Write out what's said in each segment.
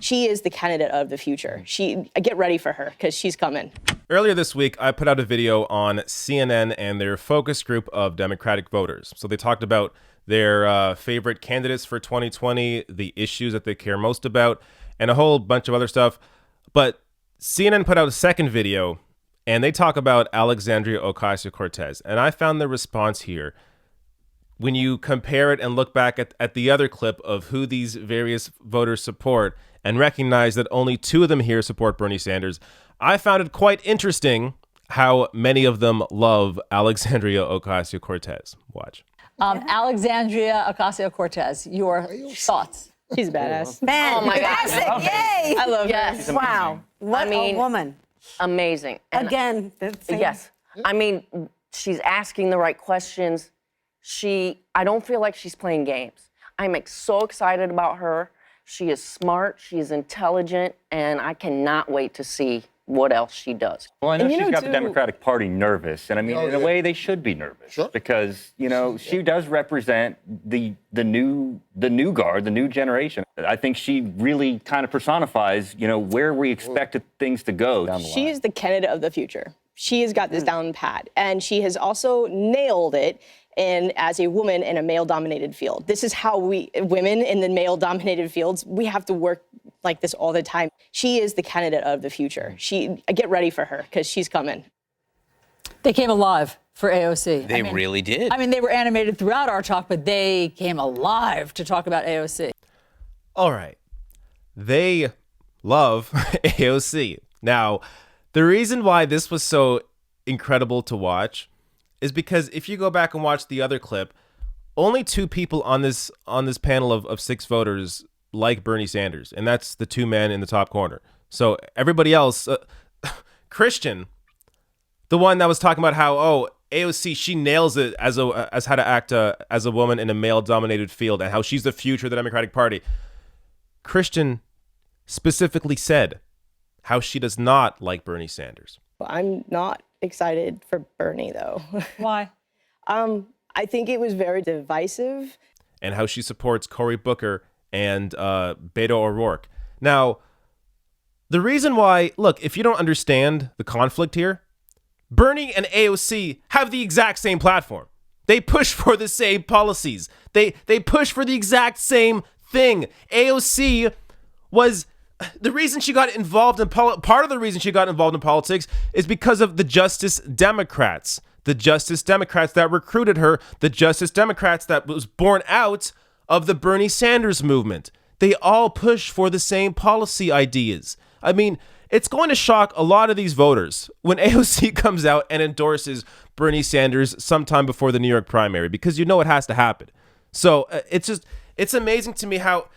She is the candidate of the future. Get ready for her because she's coming. Earlier this week, I put out a video on CNN and their focus group of Democratic voters. So they talked about their favorite candidates for 2020, the issues that they care most about, and a whole bunch of other stuff. But CNN put out a second video, and they talk about Alexandria Ocasio-Cortez. And I found the response here, when you compare it and look back at the other clip of who these various voters support and recognize that only two of them here support Bernie Sanders, I found it quite interesting how many of them love Alexandria Ocasio-Cortez. Watch. Alexandria Ocasio-Cortez, your thoughts? She's badass. Man, oh my God. Yay! I love yes. her. Wow. What a woman. Amazing. And again. Yes. I mean, she's asking the right questions. I don't feel like she's playing games. I'm so excited about her. She is smart, she is intelligent, and I cannot wait to see what else she does. Well, I know she's got the Democratic Party nervous, and I mean, in a way, they should be nervous because she does represent the new guard, the new generation. I think she really kind of personifies, where we expected things to go down the line. She is the candidate of the future. She has got this down pat, and she has also nailed it. And as a woman in a male-dominated field, this is how women in the male-dominated fields, we have to work like this all the time. She is the candidate of the future. Get ready for her because she's coming. They came alive for AOC. They really did. I mean, they were animated throughout our talk, but they came alive to talk about AOC. All right. They love AOC. Now, the reason why this was so incredible to watch is because if you go back and watch the other clip, only two people on this panel of six voters like Bernie Sanders, and that's the two men in the top corner. So everybody else, Christian, the one that was talking about how AOC, she nails it as how to act as a woman in a male-dominated field and how she's the future of the Democratic Party. Christian specifically said how she does not like Bernie Sanders. I'm not excited for Bernie, though. Why? I think it was very divisive. And how she supports Cory Booker and Beto O'Rourke. Now, the reason why, look, if you don't understand the conflict here, Bernie and AOC have the exact same platform. They push for the same policies. They push for the exact same thing. AOC was... The reason she got involved in part of the reason she got involved in politics is because of the Justice Democrats. The Justice Democrats that recruited her, the Justice Democrats that was born out of the Bernie Sanders movement. They all push for the same policy ideas. I mean, it's going to shock a lot of these voters when AOC comes out and endorses Bernie Sanders sometime before the New York primary, because it has to happen. So it's amazing to me how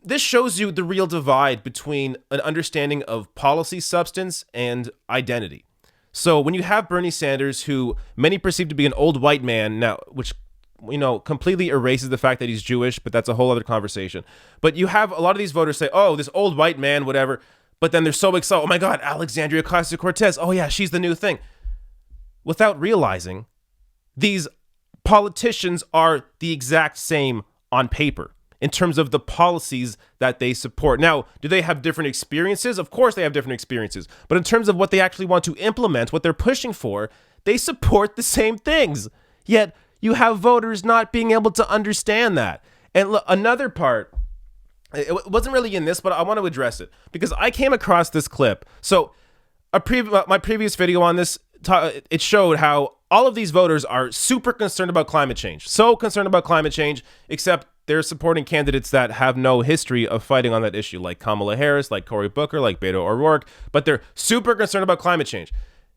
this shows you the real divide between an understanding of policy substance and identity. So when you have Bernie Sanders, who many perceive to be an old white man now, which completely erases the fact that he's Jewish, but that's a whole other conversation. But you have a lot of these voters say, oh, this old white man, whatever. But then they're so excited. Oh my God, Alexandria Ocasio-Cortez. Oh yeah, she's the new thing. Without realizing, these politicians are the exact same on paper in terms of the policies that they support. Now, do they have different experiences? Of course they have different experiences. But in terms of what they actually want to implement, what they're pushing for, they support the same things. Yet you have voters not being able to understand that. And another part, it wasn't really in this, but I want to address it because I came across this clip. So my previous video on this, it showed how all of these voters are super concerned about climate change. So concerned about climate change, except they're supporting candidates that have no history of fighting on that issue, like Kamala Harris, like Cory Booker, like Beto O'Rourke, but they're super concerned about climate change.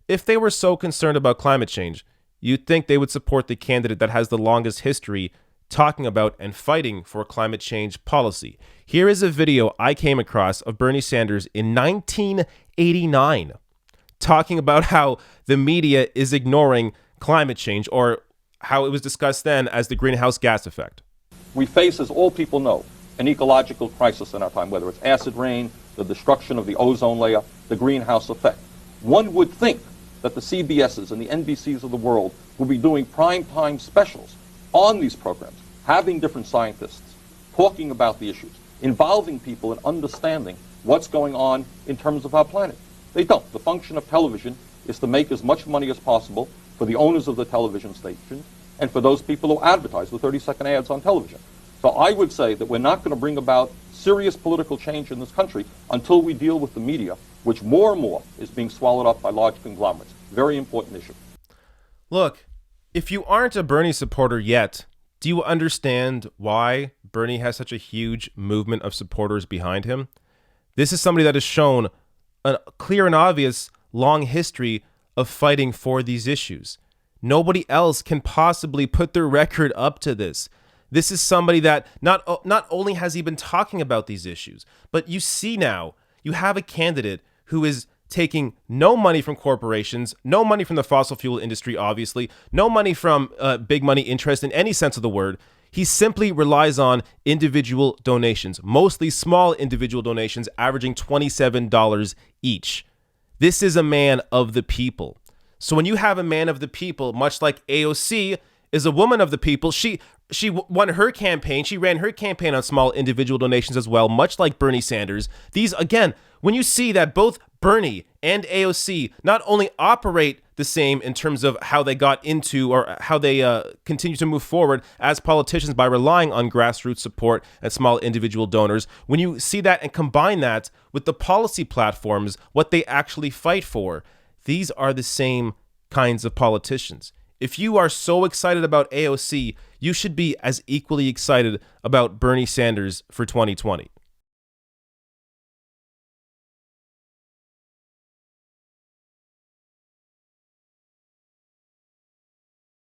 If they were so concerned about climate change, you'd think they would support the candidate that has the longest history talking about and fighting for climate change policy. Here is a video I came across of Bernie Sanders in 1989 talking about how the media is ignoring climate change, or how it was discussed then as the greenhouse gas effect. We face, as all people know, an ecological crisis in our time, whether it's acid rain, the destruction of the ozone layer, the greenhouse effect. One would think that the CBSs and the NBCs of the world will be doing prime-time specials on these programs, having different scientists talking about the issues, involving people in understanding what's going on in terms of our planet. They don't. The function of television is to make as much money as possible for the owners of the television stations and for those people who advertise the 30-second ads on television. So I would say that we're not going to bring about serious political change in this country until we deal with the media, which more and more is being swallowed up by large conglomerates. Very important issue. Look, if you aren't a Bernie supporter yet, do you understand why Bernie has such a huge movement of supporters behind him? This is somebody that has shown a clear and obvious long history of fighting for these issues. Nobody else can possibly put their record up to this. This is somebody that not only has he been talking about these issues, but you see now, you have a candidate who is taking no money from corporations, no money from the fossil fuel industry, obviously, no money from big money interest in any sense of the word. He simply relies on individual donations, mostly small individual donations, averaging $27 each. This is a man of the people. So when you have a man of the people, much like AOC is a woman of the people, she won her campaign. She ran her campaign on small individual donations as well, much like Bernie Sanders. These, again, when you see that both Bernie and AOC not only operate the same in terms of how they got into or how they continue to move forward as politicians by relying on grassroots support and small individual donors, when you see that and combine that with the policy platforms, what they actually fight for, these are the same kinds of politicians. If you are so excited about AOC, you should be as equally excited about Bernie Sanders for 2020.